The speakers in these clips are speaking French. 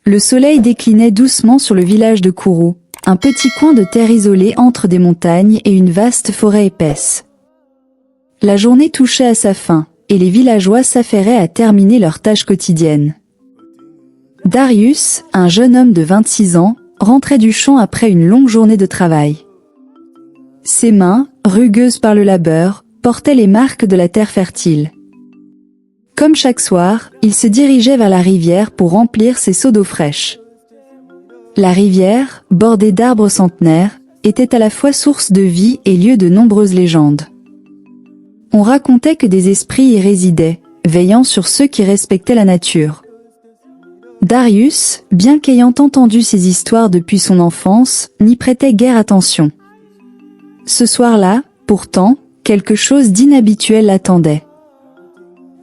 Le soleil déclinait doucement sur le village de Kourou, un petit coin de terre isolé entre des montagnes et une vaste forêt épaisse. La journée touchait à sa fin, et les villageois s'affairaient à terminer leurs tâches quotidiennes. Darius, un jeune homme de 26 ans, rentrait du champ après une longue journée de travail. Ses mains, rugueuses par le labeur, portaient les marques de la terre fertile. Comme chaque soir, il se dirigeait vers la rivière pour remplir ses seaux d'eau fraîche. La rivière, bordée d'arbres centenaires, était à la fois source de vie et lieu de nombreuses légendes. On racontait que des esprits y résidaient, veillant sur ceux qui respectaient la nature. Darius, bien qu'ayant entendu ces histoires depuis son enfance, n'y prêtait guère attention. Ce soir-là, pourtant, quelque chose d'inhabituel l'attendait.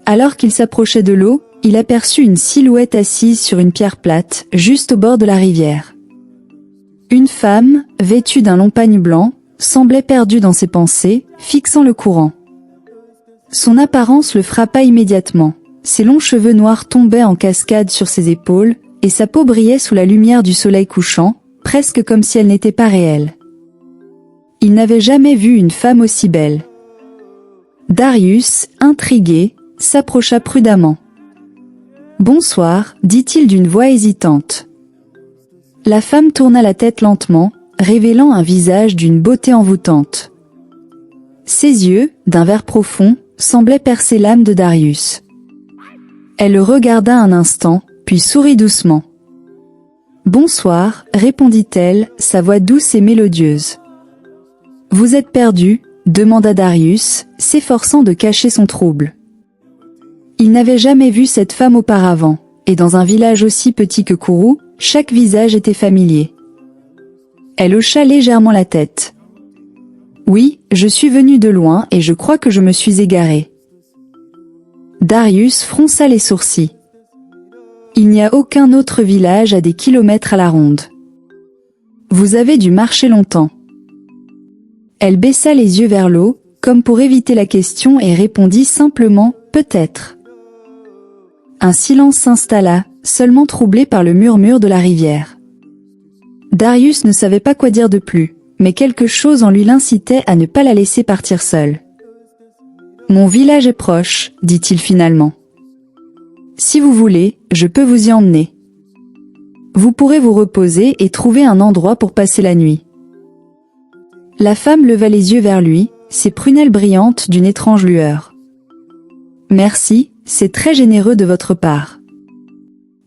Alors qu'il s'approchait de l'eau, il aperçut une silhouette assise sur une pierre plate, juste au bord de la rivière. Une femme, vêtue d'un long pagne blanc, semblait perdue dans ses pensées, fixant le courant. Son apparence le frappa immédiatement. Ses longs cheveux noirs tombaient en cascade sur ses épaules, et sa peau brillait sous la lumière du soleil couchant, presque comme si elle n'était pas réelle. Il n'avait jamais vu une femme aussi belle. Darius, intrigué, s'approcha prudemment. « Bonsoir », dit-il d'une voix hésitante. La femme tourna la tête lentement, révélant un visage d'une beauté envoûtante. Ses yeux, d'un vert profond, semblaient percer l'âme de Darius. Elle le regarda un instant, puis sourit doucement. « Bonsoir », répondit-elle, sa voix douce et mélodieuse. « Vous êtes perdu ?» demanda Darius, s'efforçant de cacher son trouble. Il n'avait jamais vu cette femme auparavant, et dans un village aussi petit que Kourou, chaque visage était familier. Elle hocha légèrement la tête. « Oui, je suis venu de loin et je crois que je me suis égaré. » Darius fronça les sourcils. Il n'y a aucun autre village à des kilomètres à la ronde. Vous avez dû marcher longtemps. Elle baissa les yeux vers l'eau, comme pour éviter la question et répondit simplement « peut-être ». Un silence s'installa, seulement troublé par le murmure de la rivière. Darius ne savait pas quoi dire de plus, mais quelque chose en lui l'incitait à ne pas la laisser partir seule. « Mon village est proche, dit-il finalement. Si vous voulez, je peux vous y emmener. Vous pourrez vous reposer et trouver un endroit pour passer la nuit. » La femme leva les yeux vers lui, ses prunelles brillantes d'une étrange lueur. « Merci, c'est très généreux de votre part.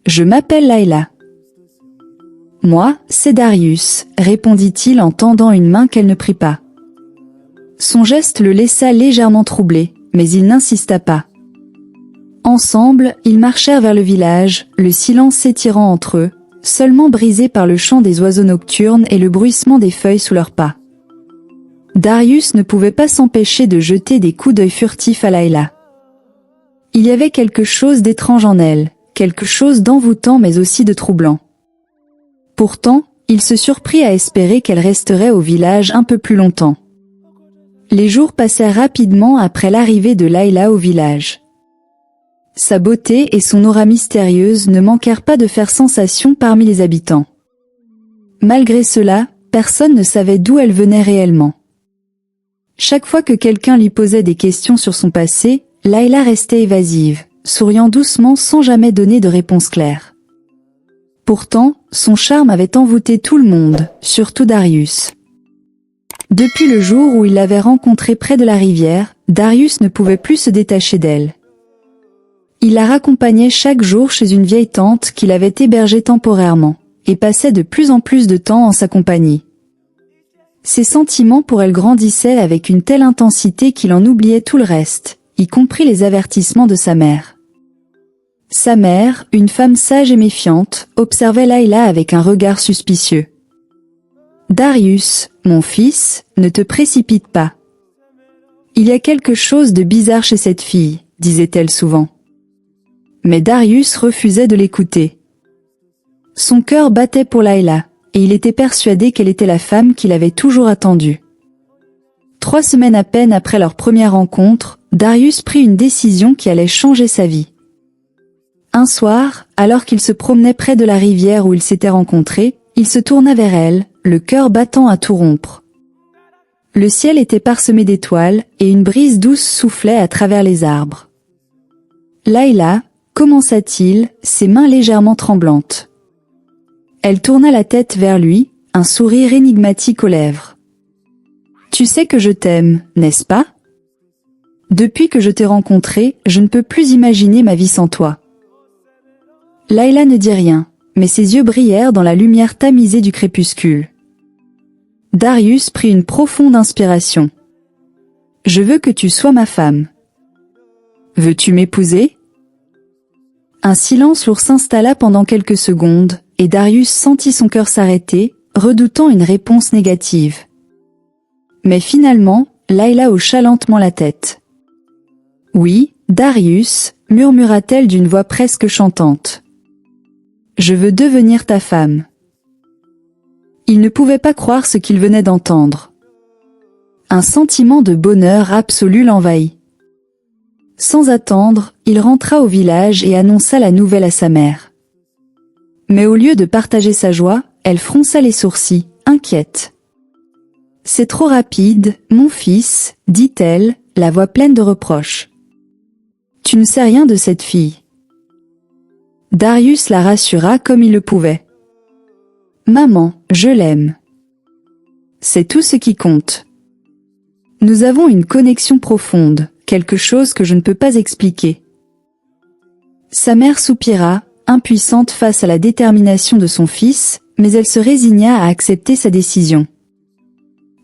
Je m'appelle Layla. »« Moi, c'est Darius, » répondit-il en tendant une main qu'elle ne prit pas. Son geste le laissa légèrement troublé, mais il n'insista pas. Ensemble, ils marchèrent vers le village, le silence s'étirant entre eux, seulement brisé par le chant des oiseaux nocturnes et le bruissement des feuilles sous leurs pas. Darius ne pouvait pas s'empêcher de jeter des coups d'œil furtifs à Layla. Il y avait quelque chose d'étrange en elle, quelque chose d'envoûtant mais aussi de troublant. Pourtant, il se surprit à espérer qu'elle resterait au village un peu plus longtemps. Les jours passèrent rapidement après l'arrivée de Layla au village. Sa beauté et son aura mystérieuse ne manquèrent pas de faire sensation parmi les habitants. Malgré cela, personne ne savait d'où elle venait réellement. Chaque fois que quelqu'un lui posait des questions sur son passé, Layla restait évasive, souriant doucement sans jamais donner de réponse claire. Pourtant, son charme avait envoûté tout le monde, surtout Darius. Depuis le jour où il l'avait rencontrée près de la rivière, Darius ne pouvait plus se détacher d'elle. Il la raccompagnait chaque jour chez une vieille tante qu'il avait hébergée temporairement, et passait de plus en plus de temps en sa compagnie. Ses sentiments pour elle grandissaient avec une telle intensité qu'il en oubliait tout le reste, y compris les avertissements de sa mère. Sa mère, une femme sage et méfiante, observait Layla avec un regard suspicieux. « Darius, mon fils, ne te précipite pas. Il y a quelque chose de bizarre chez cette fille, disait-elle souvent. » Mais Darius refusait de l'écouter. Son cœur battait pour Layla, et il était persuadé qu'elle était la femme qu'il avait toujours attendue. 3 semaines à peine après leur première rencontre, Darius prit une décision qui allait changer sa vie. Un soir, alors qu'il se promenait près de la rivière où ils s'étaient rencontrés, il se tourna vers elle, le cœur battant à tout rompre. Le ciel était parsemé d'étoiles et une brise douce soufflait à travers les arbres. « Layla » commença-t-il, ses mains légèrement tremblantes. Elle tourna la tête vers lui, un sourire énigmatique aux lèvres. « Tu sais que je t'aime, n'est-ce pas ? Depuis que je t'ai rencontré, je ne peux plus imaginer ma vie sans toi. » Layla ne dit rien, mais ses yeux brillèrent dans la lumière tamisée du crépuscule. Darius prit une profonde inspiration. « Je veux que tu sois ma femme. »« Veux-tu m'épouser ?» Un silence lourd s'installa pendant quelques secondes, et Darius sentit son cœur s'arrêter, redoutant une réponse négative. Mais finalement, Layla hocha lentement la tête. « Oui, Darius, » murmura-t-elle d'une voix presque chantante. « Je veux devenir ta femme. » Il ne pouvait pas croire ce qu'il venait d'entendre. Un sentiment de bonheur absolu l'envahit. Sans attendre, il rentra au village et annonça la nouvelle à sa mère. Mais au lieu de partager sa joie, elle fronça les sourcils, inquiète. « C'est trop rapide, mon fils, » dit-elle, la voix pleine de reproches. « Tu ne sais rien de cette fille. » Darius la rassura comme il le pouvait. « Maman, je l'aime. C'est tout ce qui compte. Nous avons une connexion profonde, quelque chose que je ne peux pas expliquer. » Sa mère soupira, impuissante face à la détermination de son fils, mais elle se résigna à accepter sa décision.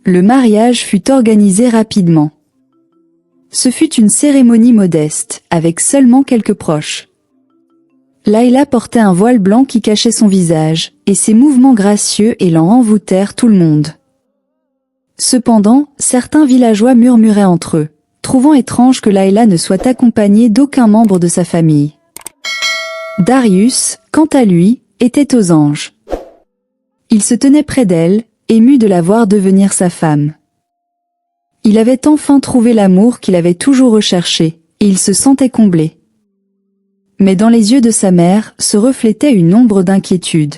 Le mariage fut organisé rapidement. Ce fut une cérémonie modeste, avec seulement quelques proches. Layla portait un voile blanc qui cachait son visage, et ses mouvements gracieux et lents envoûtèrent tout le monde. Cependant, certains villageois murmuraient entre eux, trouvant étrange que Layla ne soit accompagnée d'aucun membre de sa famille. Darius, quant à lui, était aux anges. Il se tenait près d'elle, ému de la voir devenir sa femme. Il avait enfin trouvé l'amour qu'il avait toujours recherché, et il se sentait comblé. Mais dans les yeux de sa mère se reflétait une ombre d'inquiétude.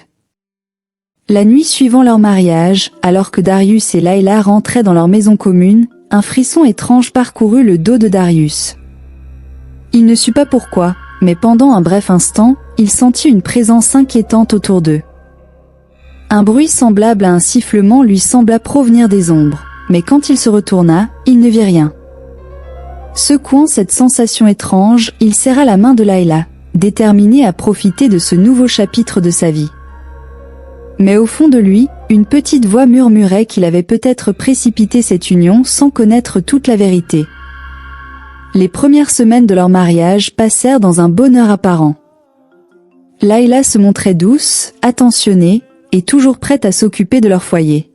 La nuit suivant leur mariage, alors que Darius et Layla rentraient dans leur maison commune, un frisson étrange parcourut le dos de Darius. Il ne sut pas pourquoi, mais pendant un bref instant, il sentit une présence inquiétante autour d'eux. Un bruit semblable à un sifflement lui sembla provenir des ombres, mais quand il se retourna, il ne vit rien. Secouant cette sensation étrange, il serra la main de Layla, déterminé à profiter de ce nouveau chapitre de sa vie. Mais au fond de lui, une petite voix murmurait qu'il avait peut-être précipité cette union sans connaître toute la vérité. Les premières semaines de leur mariage passèrent dans un bonheur apparent. Layla se montrait douce, attentionnée, et toujours prête à s'occuper de leur foyer.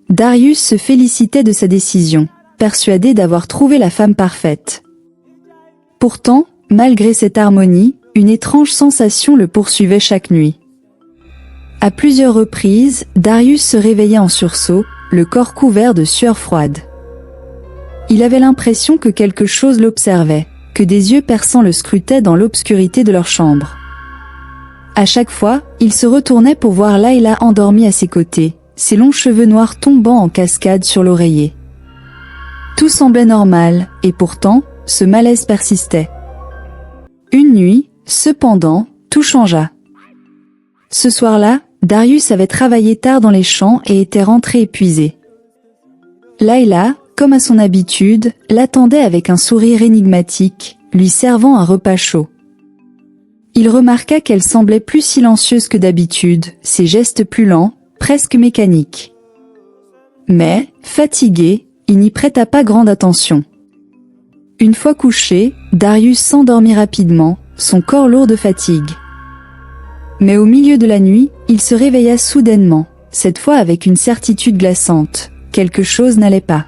Darius se félicitait de sa décision, persuadé d'avoir trouvé la femme parfaite. Pourtant, malgré cette harmonie, une étrange sensation le poursuivait chaque nuit. À plusieurs reprises, Darius se réveillait en sursaut, le corps couvert de sueur froide. Il avait l'impression que quelque chose l'observait, que des yeux perçants le scrutaient dans l'obscurité de leur chambre. À chaque fois, il se retournait pour voir Layla endormie à ses côtés, ses longs cheveux noirs tombant en cascade sur l'oreiller. Tout semblait normal, et pourtant, ce malaise persistait. Une nuit, cependant, tout changea. Ce soir-là, Darius avait travaillé tard dans les champs et était rentré épuisé. Layla, comme à son habitude, l'attendait avec un sourire énigmatique, lui servant un repas chaud. Il remarqua qu'elle semblait plus silencieuse que d'habitude, ses gestes plus lents, presque mécaniques. Mais, fatigué, il n'y prêta pas grande attention. Une fois couché, Darius s'endormit rapidement, son corps lourd de fatigue. Mais au milieu de la nuit, il se réveilla soudainement, cette fois avec une certitude glaçante, quelque chose n'allait pas.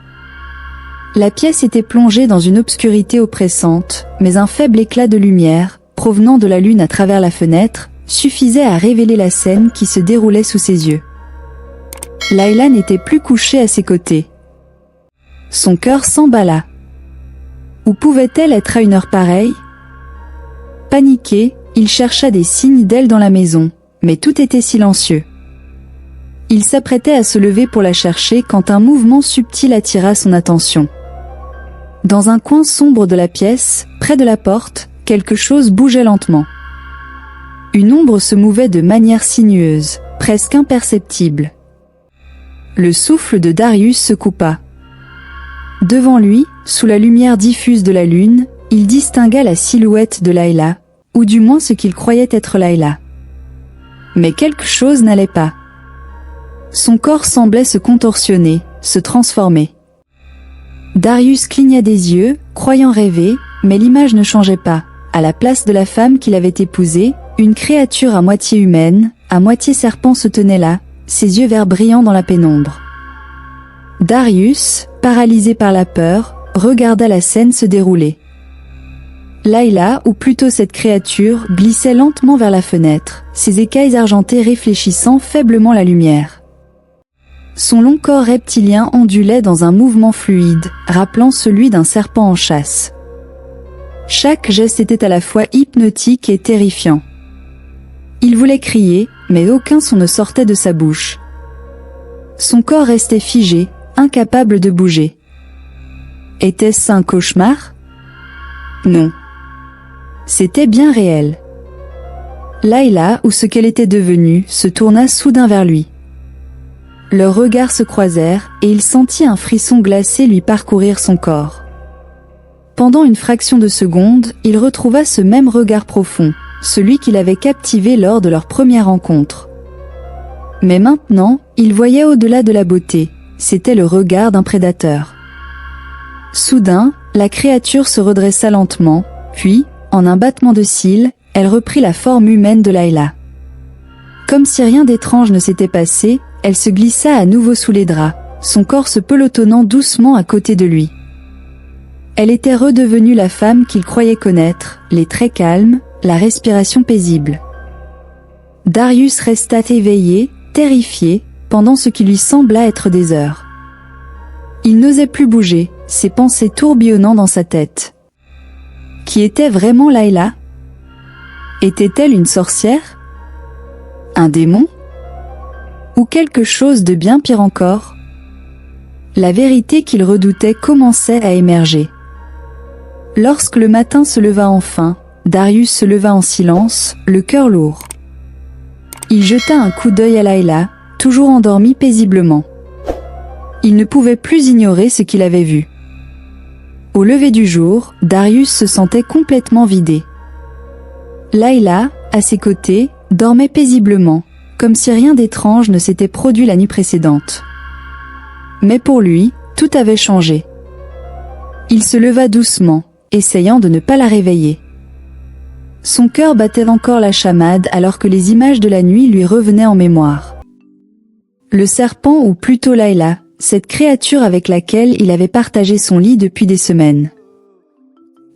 La pièce était plongée dans une obscurité oppressante, mais un faible éclat de lumière, provenant de la lune à travers la fenêtre, suffisait à révéler la scène qui se déroulait sous ses yeux. Layla n'était plus couchée à ses côtés. Son cœur s'emballa. Où pouvait-elle être à une heure pareille ? Paniqué, il chercha des signes d'elle dans la maison, mais tout était silencieux. Il s'apprêtait à se lever pour la chercher quand un mouvement subtil attira son attention. Dans un coin sombre de la pièce, près de la porte, quelque chose bougeait lentement. Une ombre se mouvait de manière sinueuse, presque imperceptible. Le souffle de Darius se coupa. Devant lui, sous la lumière diffuse de la lune, il distingua la silhouette de Layla, ou du moins ce qu'il croyait être Layla. Mais quelque chose n'allait pas. Son corps semblait se contorsionner, se transformer. Darius cligna des yeux, croyant rêver, mais l'image ne changeait pas. À la place de la femme qu'il avait épousée, une créature à moitié humaine, à moitié serpent se tenait là, ses yeux verts brillants dans la pénombre. Darius, paralysé par la peur, regarda la scène se dérouler. Layla, ou plutôt cette créature, glissait lentement vers la fenêtre, ses écailles argentées réfléchissant faiblement la lumière. Son long corps reptilien ondulait dans un mouvement fluide, rappelant celui d'un serpent en chasse. Chaque geste était à la fois hypnotique et terrifiant. Il voulait crier, mais aucun son ne sortait de sa bouche. Son corps restait figé, incapable de bouger. Était-ce un cauchemar? Non. C'était bien réel. Layla, ou ce qu'elle était devenue, se tourna soudain vers lui. Leurs regards se croisèrent, et il sentit un frisson glacé lui parcourir son corps. Pendant une fraction de seconde, il retrouva ce même regard profond, celui qui l'avait captivé lors de leur première rencontre. Mais maintenant, il voyait au-delà de la beauté, c'était le regard d'un prédateur. Soudain, la créature se redressa lentement, puis, en un battement de cils, elle reprit la forme humaine de Layla. Comme si rien d'étrange ne s'était passé, elle se glissa à nouveau sous les draps, son corps se pelotonnant doucement à côté de lui. Elle était redevenue la femme qu'il croyait connaître, les traits calmes, la respiration paisible. Darius resta éveillé, terrifié, pendant ce qui lui sembla être des heures. Il n'osait plus bouger, ses pensées tourbillonnant dans sa tête. Qui était vraiment Layla? Était-elle une sorcière? Un démon? Ou quelque chose de bien pire encore? La vérité qu'il redoutait commençait à émerger. Lorsque le matin se leva enfin, Darius se leva en silence, le cœur lourd. Il jeta un coup d'œil à Layla, toujours endormie paisiblement. Il ne pouvait plus ignorer ce qu'il avait vu. Au lever du jour, Darius se sentait complètement vidé. Layla, à ses côtés, dormait paisiblement, comme si rien d'étrange ne s'était produit la nuit précédente. Mais pour lui, tout avait changé. Il se leva doucement, essayant de ne pas la réveiller. Son cœur battait encore la chamade alors que les images de la nuit lui revenaient en mémoire. Le serpent, ou plutôt Layla, cette créature avec laquelle il avait partagé son lit depuis des semaines.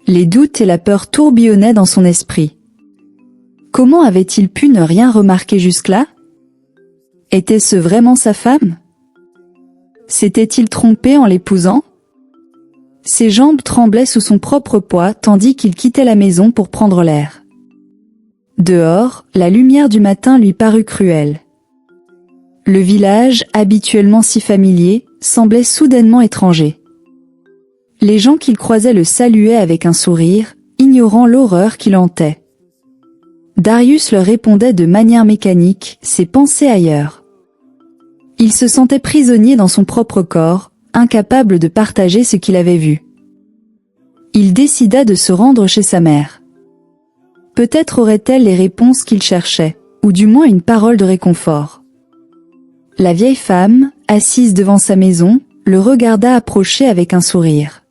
Les doutes et la peur tourbillonnaient dans son esprit. Comment avait-il pu ne rien remarquer jusque-là? Était-ce vraiment sa femme? S'était-il trompé en l'épousant? Ses jambes tremblaient sous son propre poids tandis qu'il quittait la maison pour prendre l'air. Dehors, la lumière du matin lui parut cruelle. Le village, habituellement si familier, semblait soudainement étranger. Les gens qu'il croisait le saluaient avec un sourire, ignorant l'horreur qui l'hantait. Darius leur répondait de manière mécanique, ses pensées ailleurs. Il se sentait prisonnier dans son propre corps, incapable de partager ce qu'il avait vu. Il décida de se rendre chez sa mère. Peut-être aurait-elle les réponses qu'il cherchait, ou du moins une parole de réconfort. La vieille femme, assise devant sa maison, le regarda approcher avec un sourire.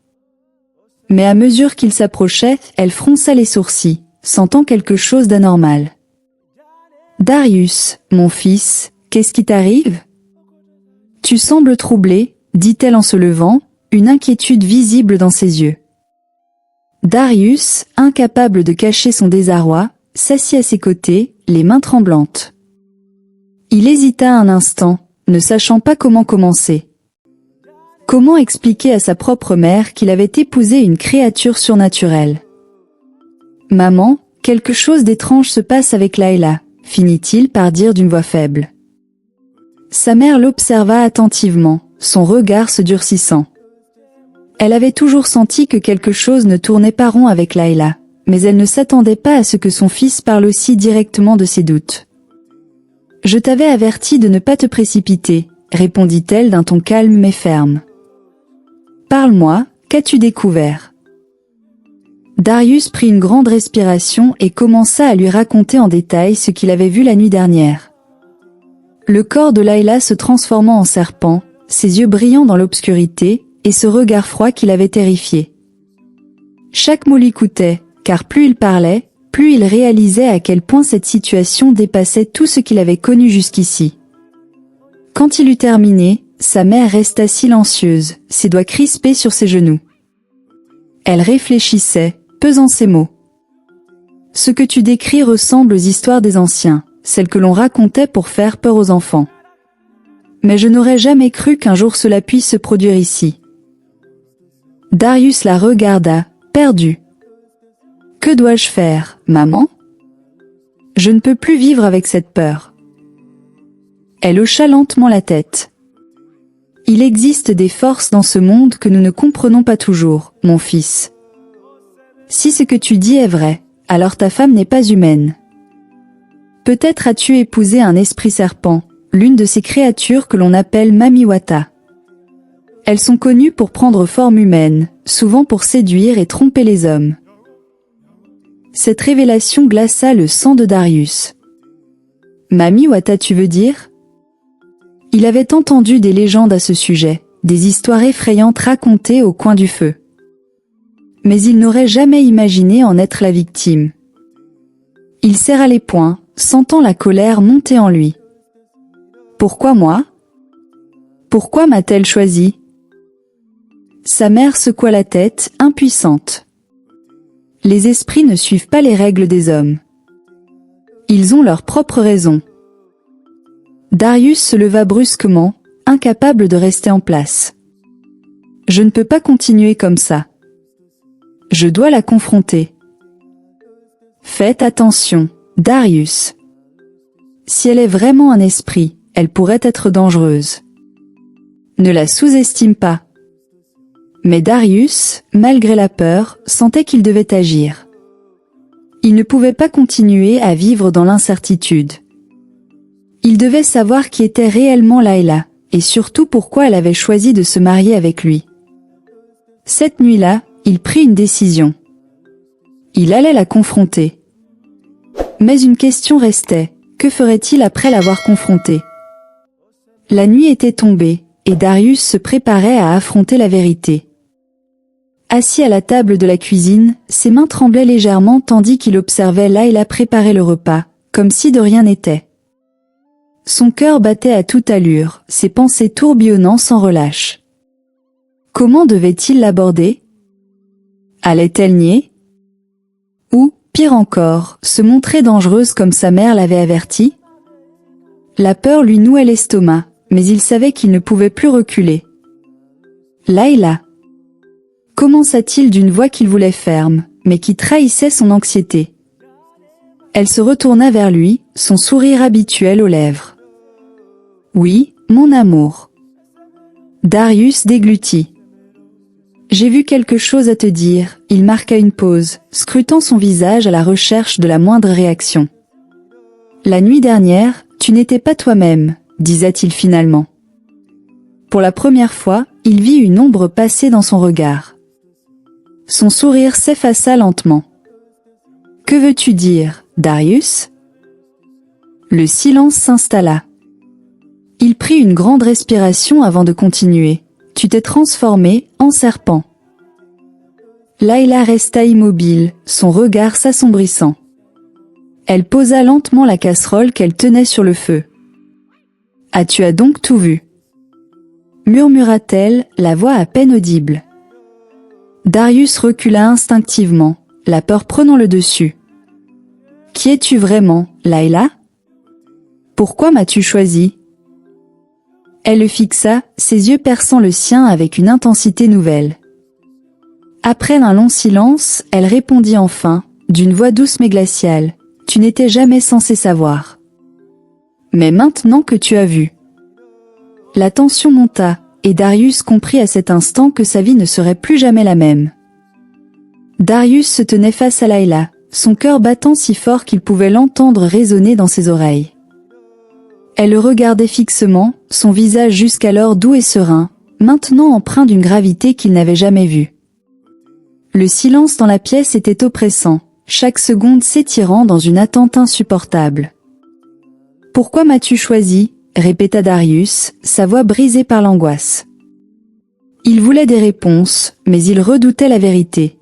Mais à mesure qu'il s'approchait, elle fronça les sourcils, sentant quelque chose d'anormal. « Darius, mon fils, qu'est-ce qui t'arrive? Tu sembles troublé, dit-elle en se levant, une inquiétude visible dans ses yeux. Darius, incapable de cacher son désarroi, s'assit à ses côtés, les mains tremblantes. Il hésita un instant, ne sachant pas comment commencer. Comment expliquer à sa propre mère qu'il avait épousé une créature surnaturelle? « Maman, quelque chose d'étrange se passe avec Layla, finit-il par dire d'une voix faible. Sa mère l'observa attentivement, son regard se durcissant. Elle avait toujours senti que quelque chose ne tournait pas rond avec Layla, mais elle ne s'attendait pas à ce que son fils parle aussi directement de ses doutes. « Je t'avais averti de ne pas te précipiter », répondit-elle d'un ton calme mais ferme. « Parle-moi, qu'as-tu découvert ?» Darius prit une grande respiration et commença à lui raconter en détail ce qu'il avait vu la nuit dernière. Le corps de Layla se transformant en serpent, ses yeux brillant dans l'obscurité, et ce regard froid qui l'avait terrifié. Chaque mot lui coûtait, car plus il parlait, plus il réalisait à quel point cette situation dépassait tout ce qu'il avait connu jusqu'ici. Quand il eut terminé, sa mère resta silencieuse, ses doigts crispés sur ses genoux. Elle réfléchissait, pesant ses mots. « Ce que tu décris ressemble aux histoires des anciens, celles que l'on racontait pour faire peur aux enfants. Mais je n'aurais jamais cru qu'un jour cela puisse se produire ici. » Darius la regarda, perdu. « Que dois-je faire, maman ? Je ne peux plus vivre avec cette peur. » Elle hocha lentement la tête. « Il existe des forces dans ce monde que nous ne comprenons pas toujours, mon fils. Si ce que tu dis est vrai, alors ta femme n'est pas humaine. Peut-être as-tu épousé un esprit serpent, l'une de ces créatures que l'on appelle Mamiwata. Elles sont connues pour prendre forme humaine, souvent pour séduire et tromper les hommes. » Cette révélation glaça le sang de Darius. « Mamiwata, tu veux dire ?» Il avait entendu des légendes à ce sujet, des histoires effrayantes racontées au coin du feu. Mais il n'aurait jamais imaginé en être la victime. Il serra les poings, sentant la colère monter en lui. « Pourquoi moi ? Pourquoi m'a-t-elle choisi ?» Sa mère secoua la tête, impuissante. « Les esprits ne suivent pas les règles des hommes. Ils ont leurs propres raisons. » Darius se leva brusquement, incapable de rester en place. « Je ne peux pas continuer comme ça. Je dois la confronter. » Faites attention, Darius. Si elle est vraiment un esprit, elle pourrait être dangereuse. Ne la sous-estime pas. Mais Darius, malgré la peur, sentait qu'il devait agir. Il ne pouvait pas continuer à vivre dans l'incertitude. Il devait savoir qui était réellement Layla, et surtout pourquoi elle avait choisi de se marier avec lui. Cette nuit-là, il prit une décision. Il allait la confronter. Mais une question restait, que ferait-il après l'avoir confrontée ? La nuit était tombée, et Darius se préparait à affronter la vérité. Assis à la table de la cuisine, ses mains tremblaient légèrement tandis qu'il observait Layla préparer le repas, comme si de rien n'était. Son cœur battait à toute allure, ses pensées tourbillonnant sans relâche. Comment devait-il l'aborder ? Allait-elle nier ? Ou, pire encore, se montrer dangereuse comme sa mère l'avait averti ? La peur lui nouait l'estomac, mais il savait qu'il ne pouvait plus reculer. « Layla !» commença-t-il d'une voix qu'il voulait ferme, mais qui trahissait son anxiété. Elle se retourna vers lui, son sourire habituel aux lèvres. « Oui, mon amour. » Darius déglutit. « J'ai vu quelque chose à te dire. » Il marqua une pause, scrutant son visage à la recherche de la moindre réaction. « La nuit dernière, tu n'étais pas toi-même, » disait-il finalement. Pour la première fois, il vit une ombre passer dans son regard. Son sourire s'effaça lentement. « Que veux-tu dire, Darius ?» Le silence s'installa. Il prit une grande respiration avant de continuer. « Tu t'es transformé en serpent. » Layla resta immobile, son regard s'assombrissant. Elle posa lentement la casserole qu'elle tenait sur le feu. « Ah, tu as donc tout vu ?» murmura-t-elle, la voix à peine audible. Darius recula instinctivement, la peur prenant le dessus. « Qui es-tu vraiment, Layla ? Pourquoi m'as-tu choisi ?» Elle le fixa, ses yeux perçant le sien avec une intensité nouvelle. Après un long silence, elle répondit enfin, d'une voix douce mais glaciale. Tu n'étais jamais censé savoir. Mais maintenant que tu as vu. La tension monta, et Darius comprit à cet instant que sa vie ne serait plus jamais la même. Darius se tenait face à Layla, son cœur battant si fort qu'il pouvait l'entendre résonner dans ses oreilles. Elle le regardait fixement, son visage jusqu'alors doux et serein, maintenant empreint d'une gravité qu'il n'avait jamais vue. Le silence dans la pièce était oppressant, chaque seconde s'étirant dans une attente insupportable. « Pourquoi m'as-tu choisi ?» répéta Darius, sa voix brisée par l'angoisse. Il voulait des réponses, mais il redoutait la vérité.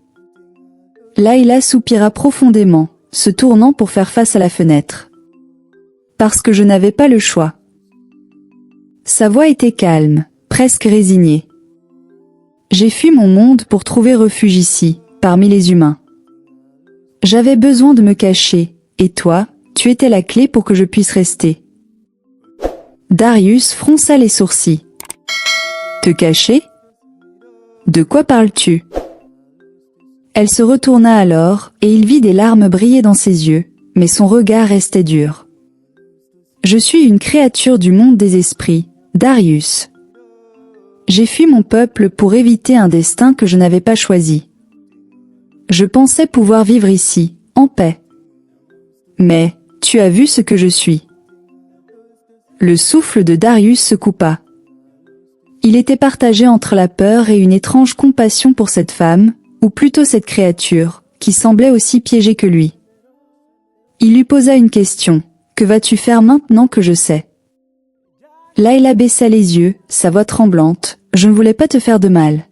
Layla soupira profondément, se tournant pour faire face à la fenêtre. « Parce que je n'avais pas le choix. » Sa voix était calme, presque résignée. « J'ai fui mon monde pour trouver refuge ici, parmi les humains. J'avais besoin de me cacher, et toi, tu étais la clé pour que je puisse rester. » Darius fronça les sourcils. « Te cacher ? De quoi parles-tu » Elle se retourna alors, et il vit des larmes briller dans ses yeux, mais son regard restait dur. « Je suis une créature du monde des esprits, Darius. J'ai fui mon peuple pour éviter un destin que je n'avais pas choisi. Je pensais pouvoir vivre ici, en paix. Mais, tu as vu ce que je suis. » Le souffle de Darius se coupa. Il était partagé entre la peur et une étrange compassion pour cette femme, ou plutôt cette créature, qui semblait aussi piégée que lui. Il lui posa une question. « Que vas-tu faire maintenant que je sais ?» Layla baissa les yeux, sa voix tremblante. « Je ne voulais pas te faire de mal.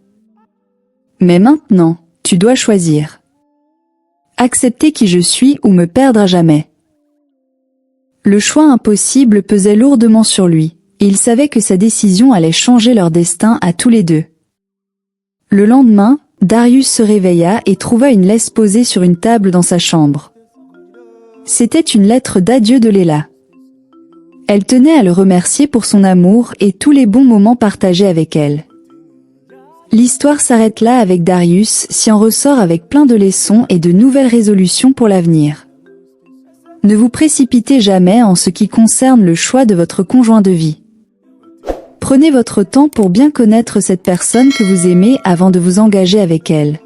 Mais maintenant, tu dois choisir. Accepter qui je suis ou me perdre à jamais. » Le choix impossible pesait lourdement sur lui, et il savait que sa décision allait changer leur destin à tous les deux. Le lendemain, Darius se réveilla et trouva une laisse posée sur une table dans sa chambre. C'était une lettre d'adieu de Layla. Elle tenait à le remercier pour son amour et tous les bons moments partagés avec elle. L'histoire s'arrête là avec Darius, s'y en ressort avec plein de leçons et de nouvelles résolutions pour l'avenir. Ne vous précipitez jamais en ce qui concerne le choix de votre conjoint de vie. Prenez votre temps pour bien connaître cette personne que vous aimez avant de vous engager avec elle.